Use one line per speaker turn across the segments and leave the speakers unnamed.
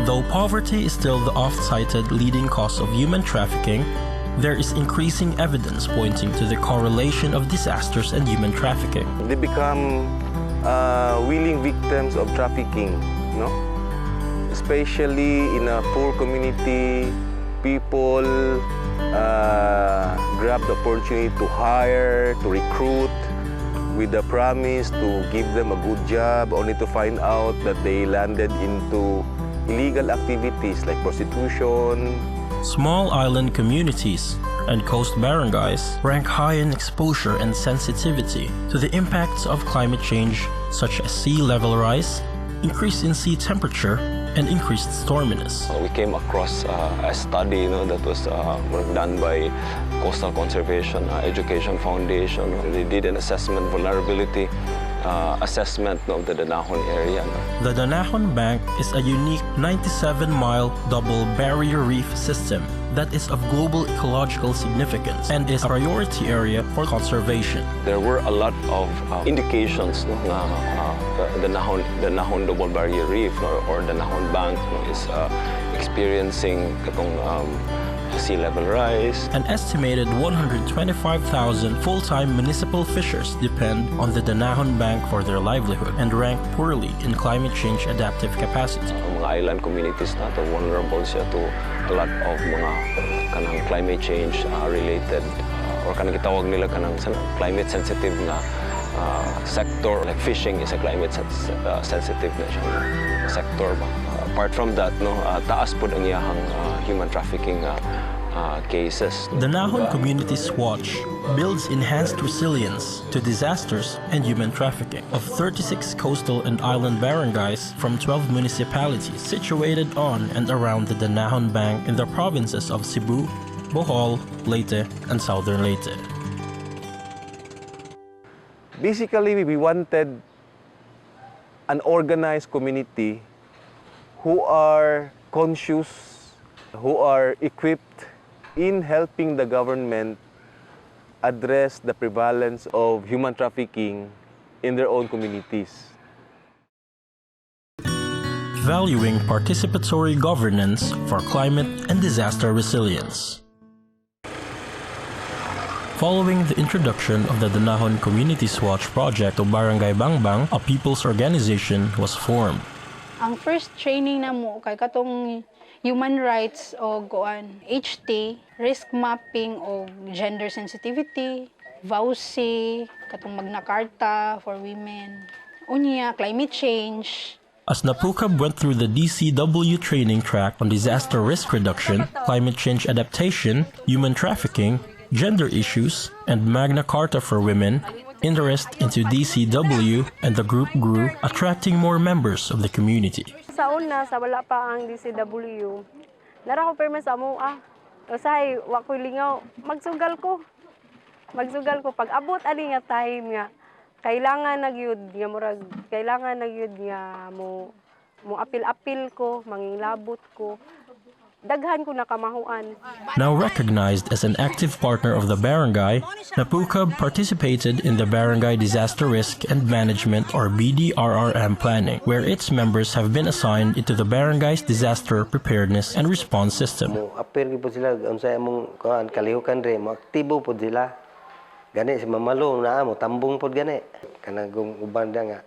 Though poverty is still the oft-cited leading cause of human trafficking, there is increasing evidence pointing to the correlation of disasters and human trafficking.
They become willing victims of trafficking, no? Especially in a poor community, people grab the opportunity to hire, to recruit, with the promise to give them a good job, only to find out that they landed into illegal activities like prostitution.
Small island communities and coast barangays rank high in exposure and sensitivity to the impacts of climate change, such as sea level rise, increase in sea temperature, and increased storminess.
We came across a study that was done by Coastal Conservation Education Foundation. They did an assessment, vulnerability assessment of the Danajon area.
The Danajon Bank is a unique 97-mile double barrier reef system that is of global ecological significance and is a priority area for conservation.
There were a lot of indications na the Danajon double barrier reef or the Danajon Bank is experiencing sea level rise.
An estimated 125,000 full-time municipal fishers depend on the Danajon Bank for their livelihood and rank poorly in climate change adaptive capacity.
Mga island communities nato vulnerable siya to a lot of mga kanang climate change related or kanang gitawag nila kanang climate sensitive na sector. Like fishing is a climate sensitive na siya sector. Apart from that, taas po ang iyahang human trafficking cases.
Danajon Communities WATCH builds enhanced resilience to disasters and human trafficking of 36 coastal and island barangays from 12 municipalities situated on and around the Danajon Bank in the provinces of Cebu, Bohol, Leyte, and Southern Leyte.
Basically, we wanted an organized community who are conscious, who are equipped in helping the government address the prevalence of human trafficking in their own communities.
Valuing participatory governance for climate and disaster resilience. Following the introduction of the Danajon Communities WATCH project to Barangay Bangbang, a people's organization was formed.
Ang first training na mo kay katong human rights o HT, risk mapping o gender sensitivity, VAUSI, katong Magna Carta for women, unya climate change.
As NAPUCAB went through the DCW training track on disaster risk reduction, climate change adaptation, human trafficking, gender issues, and Magna Carta for women, interest into DCW and the group grew, attracting more members of the community.
Sa una, sa wala pa ang DCW, nara ko perma sa mo, usahay, wakoy lingaw, magsugal ko. Pag abot ali nga time nga, kailangan nagyud nga murag, kailangan nagyud nga mo apil-apil ko, manginglabot ko. Daghan ko nakamahuan.
Now recognized as an active partner of the barangay, NAPUCAB participated in the Barangay Disaster Risk and Management or BDRRM planning, where its members have been assigned into the barangay's disaster preparedness and response system.
Apil po sila, unsay among kalihukan rin, mo aktibo po sila. Gani, si mamalo na mo, tambong po gani. Kanang ubanda nga,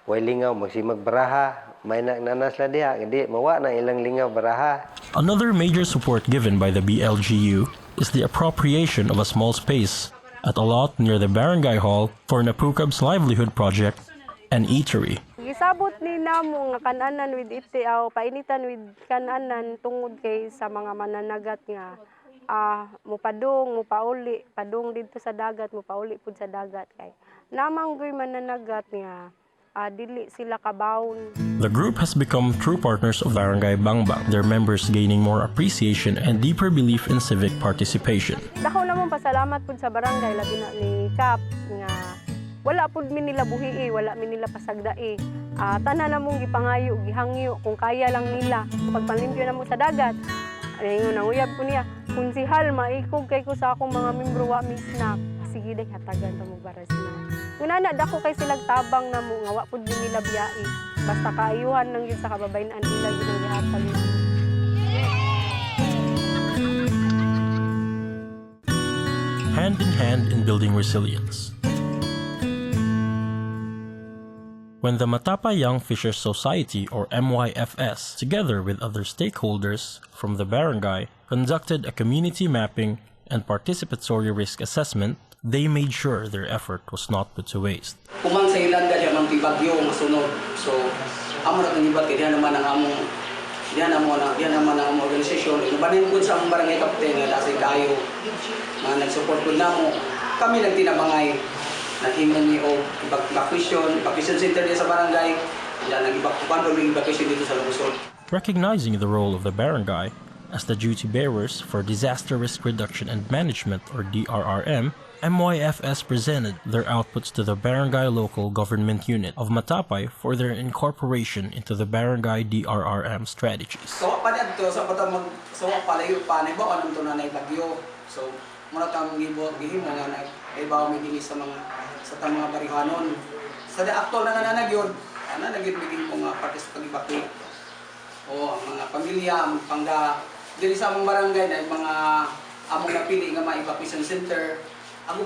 way lingaw, magsimag-baraha. May nanas la diha, hindi mawa na ilang lingaw baraha.
Another major support given by the BLGU is the appropriation of a small space at a lot near the barangay hall for NAPUCAB's livelihood project, an eatery.
Gisabot ni namo nga kananan with ite painitan with kananan tungod kay sa mga mananagat nga mupadong, mupauli, padung dito sa dagat, mupauli pud sa dagat kay namang goy mananagat nga dili sila kabawn.
The group has become true partners of Barangay Bangbang, their members gaining more appreciation and deeper belief in civic participation.
Dako namon pasalamat pud sa barangay labi na ni Kap nga wala pud mi nila buhi wala mi nila pasagdai. Tanan namong gipangayo, gihangyo kung kaya lang nila pagpalimpyo namo sa dagat. Ayun nanguyab ko niya, kunsihal maikog kay ko sa akong mga membro wa mi snack. Sige day hatagan ta mo para sila. Ngunana dako kay silang tabang namo nga wa pud nila biyai. Basta kaayuhan lang yun sa kababayan nila ginang gihatag.
hand in hand in building resilience. When the Matapa Young Fishers Society, or MYFS, together with other stakeholders from the barangay, conducted a community mapping and participatory risk assessment, they made sure their effort was not put to waste.
Kumang sa ilan ka diyan mang tibagyo masunod. So, amo na tong ibat diyan naman ang among diyan naman ang organisasyon. Ibanin ko sa among barangay captain nga dasi kayo na nag-support ko namo. Kami nagtinabangay naghimong ni og evacuation center diya sa barangay. Diyan nag-evacuation dito sa lungsod.
Recognizing the role of the barangay as the duty bearers for Disaster Risk Reduction and Management, or DRRM, MYFS presented their outputs to the Barangay Local Government Unit of Matapay for their incorporation into the Barangay DRRM strategies.
Sawa pa dito sa patang sawa palayo pa na ba anong tunay na bagyo. So, muna tang gihimo nga na ibaw mi dinhi sa mga barihanon. Sa aktual na nananagyod, nagyud ko nga partis pag-evacuate. O ang mga pamilya, ang pangga diri sa among barangay na mga among napili nga ma-evacuation center.
The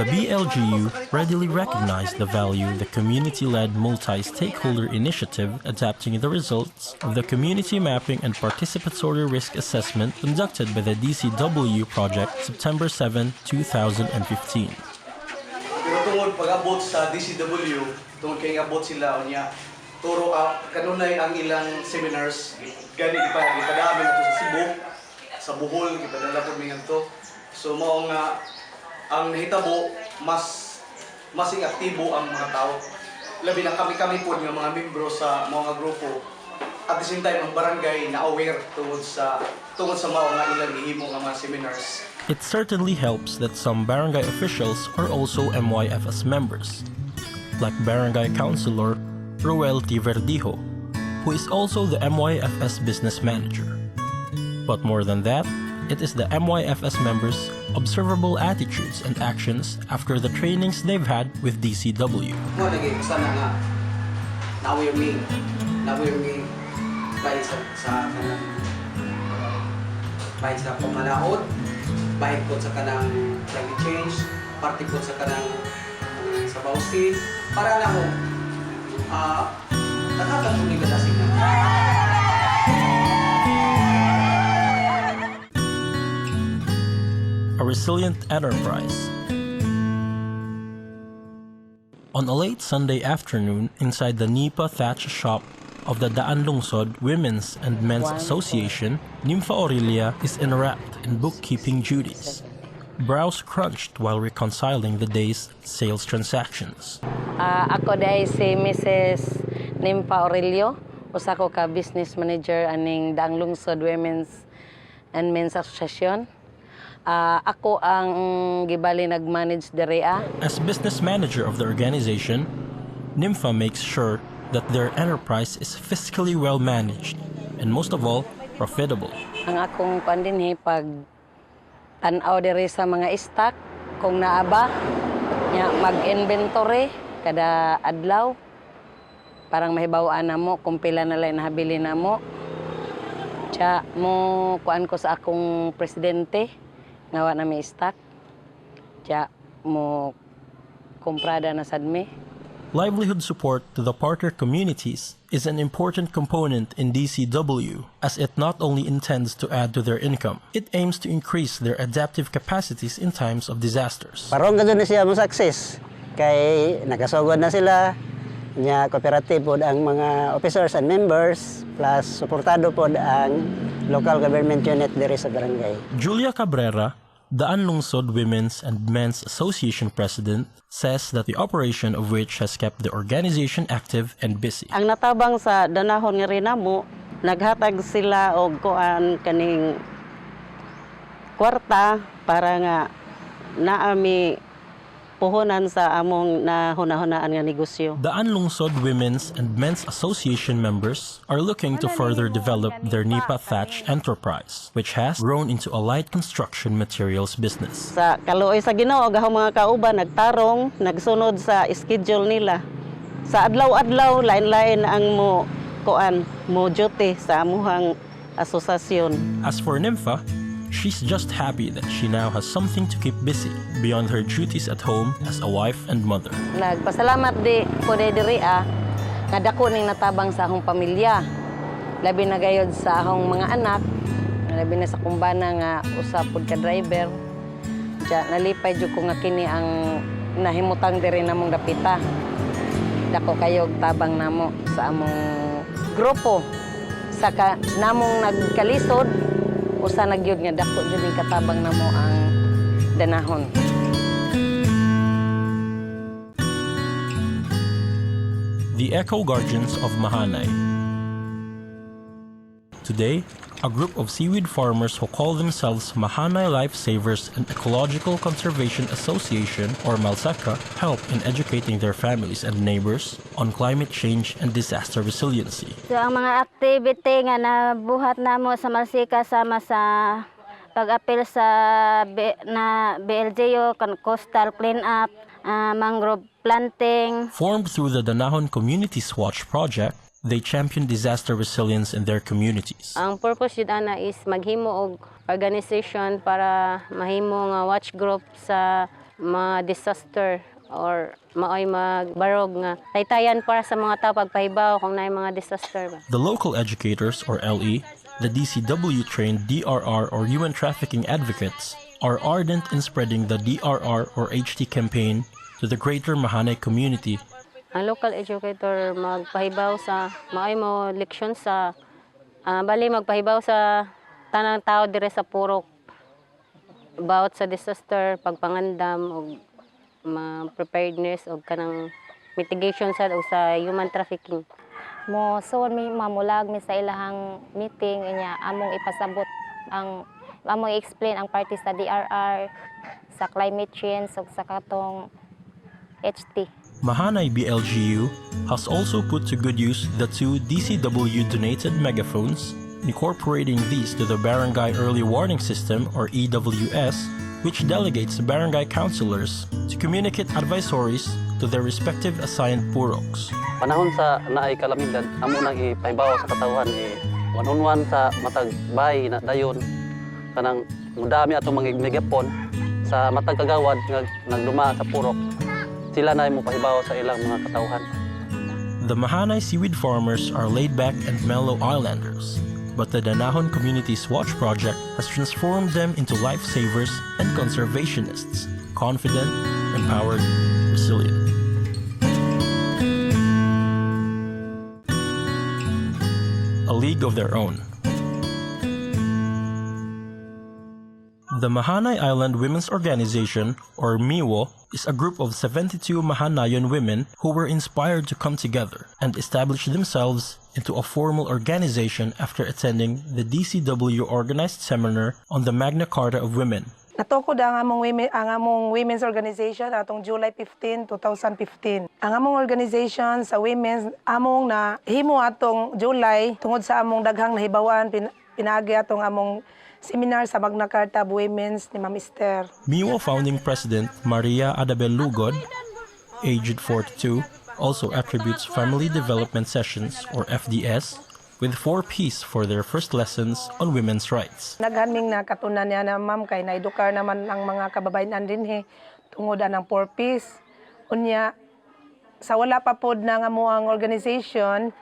BLGU readily recognized the value the community-led multi-stakeholder initiative adapting the results of the community mapping and participatory risk assessment conducted by the DCW Project September 7, 2015.
Pero tungod pag-abot sa DCW, tungod kay abot sila niya, turo kanunay ang ilang seminars, gani ipadami nato sa Cebu, sa Bohol, ipadala po mi ngadto. So mao nga ang nahitabo mas aktibo ang mga tao. Labi na kami po nga mga membro sa mga grupo. At the same time ang barangay na aware tungod sa mao nga ilang gihimo nga mga seminars.
It certainly helps that some barangay officials are also MYFS members, like Barangay Councilor Roel T. Verdijo, who is also the MYFS business manager. But more than that, it is the MYFS members' observable attitudes and actions after the trainings they've had with DCW.
Mo lagi sana nga na-aware me bahit sa pamalaod, bahit po sa kanang climate change, parte po sa kanang sa bawsi, para na mo nakakatulong ka na sila.
A resilient enterprise. On a late Sunday afternoon inside the Nipa thatch shop of the Daan Lungsod Women's and Men's Association, Nympha Aurelia is enwrapped in bookkeeping duties, brows crunched while reconciling the day's sales transactions.
Ako dahil si Mrs. Nympha Aurelio, usa ko ka business manager aning Daan Lungsod Women's and Men's Association. Ako ang gibali nag-manage direa.
As business manager of the organization, Nympha makes sure that their enterprise is fiscally well managed and most of all, profitable.
Ang akong pandinhi pag tan-aw diri sa mga stock kung naaba nya mag-inventory kada adlaw parang mahibaw-an namo kung pila na lang nahabili namo. Tsa mo kuan ko sa akong presidente ngawa na may stock. Diya mo kumprada na sad me.
Livelihood support to the partner communities is an important component in DCW, as it not only intends to add to their income, it aims to increase their adaptive capacities in times of disasters.
Parong gano'n na siya mo success. Kay nakasugod na sila, niya cooperative po ang mga officers and members, plus suportado po ang local government unit diri sa barangay.
Julia Cabrera, Daan Lungsod Women's and Men's Association President, says that the operation of which has kept the organization active and busy.
Ang natabang sa Danajon nga rin namo, naghatag sila og kuan kaning kwarta para nga naami puhunan sa among nahuna-hunaan nga negosyo.
Daan Lungsod Women's and Men's Association members are looking to further develop their Nipa Thatch enterprise, which has grown into a light construction materials business.
Sa kaluoy sa Ginoo, gahong mga kauban nagtarong, nagsunod sa schedule nila. Sa adlaw-adlaw, lain-lain ang mo duty sa amuhang asosasyon.
As for Nympha, She's just happy that she now has something to keep busy beyond her duties at home as a wife and mother.
Nagpasalamat di ko diri nga dako ning natabang sa akong pamilya. Labi na gayod sa akong mga anak, labi na sa kumbana nga usa pod ka driver. Diya nalipay jud ko nga kini ang nahimutang diri namong dapita. Dako kayog tabang namo sa among grupo. Saka namong nagkalisod usa na gyud nga dako jud ning katabang namo ang Danajon.
The Eco Guardians of Mahanay. Today, a group of seaweed farmers who call themselves Mahanay Lifesavers and Ecological Conservation Association, or MALSECA, help in educating their families and neighbors on climate change and disaster resiliency.
So, ang mga activity nga nabuhat namo sa MALSECA sama sa pag-apil sa BLGU, coastal cleanup, mangrove planting.
Formed through the Danajon Communities WATCH project, they champion disaster resilience in their communities.
Ang purpose yun ana is maghimo og organization para mahimo nga watch group sa mga disaster or maoy magbarog nga taytayan para sa mga tao pagpahibaw kung naay mga disaster ba.
The local educators, or LE, the DCW-trained DRR or human trafficking advocates, are ardent in spreading the DRR or HT campaign to the greater Mahanay community.
Ang local educator magpahibaw sa maoy mo leksyon sa bali magpahibaw sa tanang tao dire sa purok about sa disaster, pagpangandam og preparedness og kanang mitigation sa og sa human trafficking.
Mo so mi mamulag mi sa ilahang meeting inya among ipasabot ang among i-explain ang parte sa DRR, sa climate change ug sa katong HT.
Mahanay BLGU has also put to good use the 2 DCW donated megaphones, incorporating these to the Barangay Early Warning System, or EWS, which delegates barangay councilors to communicate advisories to their respective assigned puroks.
Panahon sa naay kalamidad, amo nang ipahibaw sa katawhan one-on-one sa matag bahay na dayon kanang mudami atong mga megapon sa matag kagawad nga nagduma sa purok. Sila na mo pahibaw sa ilang mga katawhan.
The Mahanay seaweed farmers are laid-back and mellow islanders, but the Danajon Communities WATCH project has transformed them into lifesavers and conservationists, confident, empowered, resilient. A league of their own. The Mahanay Island Women's Organization, or MIWO, is a group of 72 Mahanayon women who were inspired to come together and establish themselves into a formal organization after attending the DCW organized seminar on the Magna Carta of Women.
Natukod ang among women's organization atong July 15, 2015. Ang among organization sa women's among na himo atong July tungod sa among daghang nahibawan pinagi atong among seminar sa Magna Carta of Women's ni Ma'am Esther.
MIWO founding president Maria Adabel Lugod, aged 42, also attributes family development sessions, or FDS, with 4 Ps for their first lessons on women's rights.
Naghanming na katunan niya na ma'am kay naedukar naman ang mga kababayan dinhi tungod ang 4 Ps. Unya sa wala pa pod na nga mo ang organization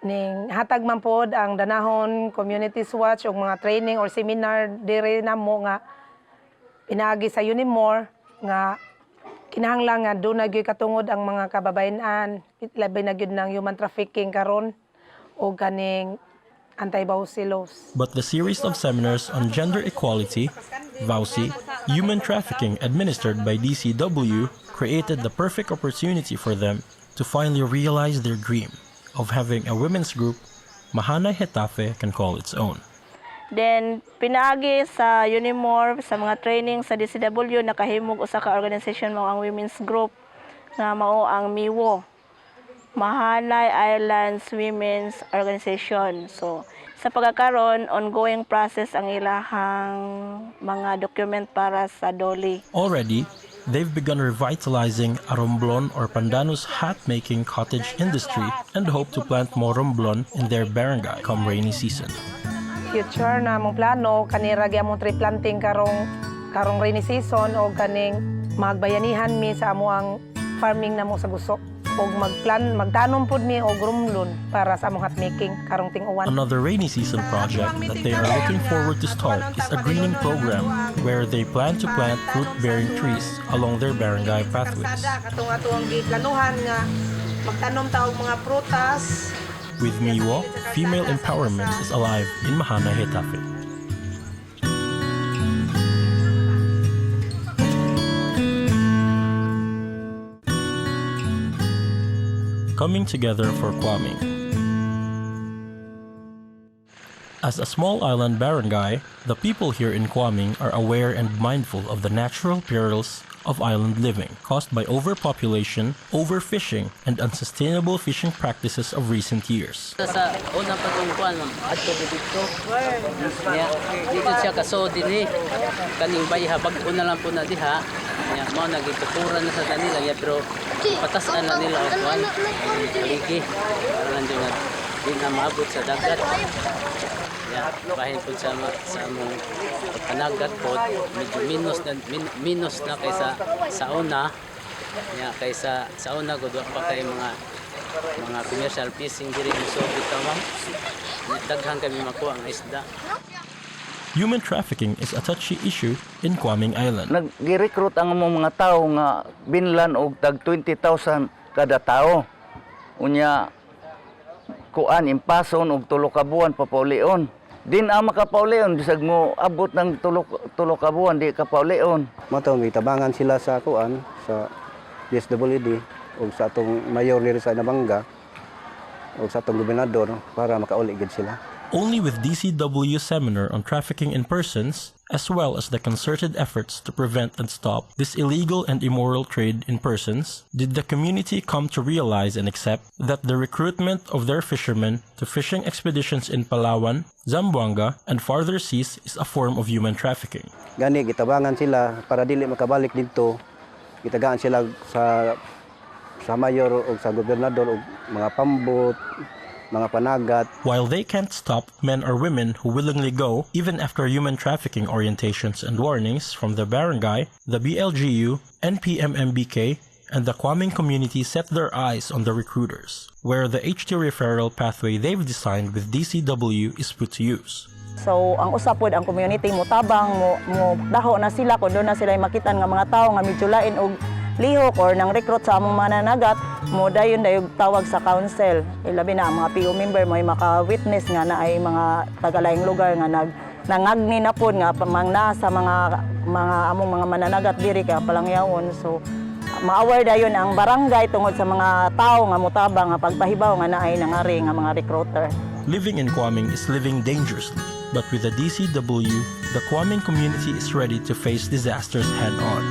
ning hatag man pod ang Danajon Communities WATCH og mga training or seminar dire namo nga pinagi sa Unimore nga kinahanglan nga do na gyud katungod ang mga kababayan labi na gyud ng human trafficking karon o ganing anti-bausilos.
But the series of seminars on gender equality, VAUSI, human trafficking administered by DCW created the perfect opportunity for them to finally realize their dream of having a women's group Mahanay Getafe can call its own.
Then pinagi sa Unimore sa mga training sa DCW nakahimog usa ka organization mao ang women's group nga mao ang MIWO, Mahanay Islands Women's Organization. So sa pagkakaroon ongoing process ang ilahang mga document para sa DOLI.
Already, they've begun revitalizing a romblon or pandanus hat-making cottage industry and hope to plant more romblon in their barangay come rainy season.
future na mong plano kanira gyud tree planting karong rainy season o kaning magbayanihan mi sa amo ang farming namo sa gusto og magtanom pud mi og rumlon para sa among hatmaking karong ting-uwan.
Another rainy season project that they are looking forward to start is a greening program where they plan to plant fruit-bearing trees along their barangay pathways.
Katong giplanuhan nga magtanom ta og mga prutas.
With Miwo, female empowerment is alive in Mahana, Getafe. Coming together for Kwaming. As a small island barangay, the people here in Kwaming are aware and mindful of the natural perils of island living caused by overpopulation, overfishing, and unsustainable fishing practices of recent years.
Sa unang patungkuan, adto dito. Dito siya kaso din kaning bayha bag-una lang po na diha. Mao nagitukuran na sa kanila pero patasan na nila og kuan. Ligi para lang din na maabot sa dagat. Bahin po sa among panagat po, medyo minus na kaysa sa una. Kaysa sa una, gudwa pa kay mga commercial fishing diri so bitaw ma'am. Daghan kami makuha ang isda.
Human trafficking is a touchy issue in Kwaming Island.
Nag-recruit ang mga tao nga binlan og tag 20,000 kada tao. Unya kuan impason og 3 ka buwan papaulion. Din ang makapaulion bisag mo abot ng 3 ka buwan di ka paulion.
Mato mitabangan sila sa kuan sa DCW og sa atong mayor diri sa Hinabanga og sa atong gobernador para makauli gid sila.
Only with DCW seminar on trafficking in persons, as well as the concerted efforts to prevent and stop this illegal and immoral trade in persons, did the community come to realize and accept that the recruitment of their fishermen to fishing expeditions in Palawan, Zamboanga, and farther seas is a form of human trafficking.
Gani gitabangan sila para dili makabalik dito. Gitagaan sila sa mayor o sa gobernador o mga pambot, mga panagat.
While they can't stop men or women who willingly go, even after human trafficking orientations and warnings from the barangay, the BLGU, NPMMBK, and the Kwaming community set their eyes on the recruiters, where the HT referral pathway they've designed with DCW is put to use.
So, ang usapod ang community mo tabang mo daho na sila kung doon na sila makitan nga mga tao nga medyo lain og lihok or nang recruit sa among mananagat mo dayon tawag sa council. Ilabi na ang mga PO member mo ay maka-witness nga na ay mga tagalaing lugar nga nangagni na pod nga pamangna sa mga among mga mananagat diri ka palangyawon. So ma-aware dayon ang barangay tungod sa mga tao nga motabang nga pagpahibaw nga naay nangari nga mga recruiter.
Living in Kwaming is living dangerously, but with the DCW, the Kwaming community is ready to face disasters head-on.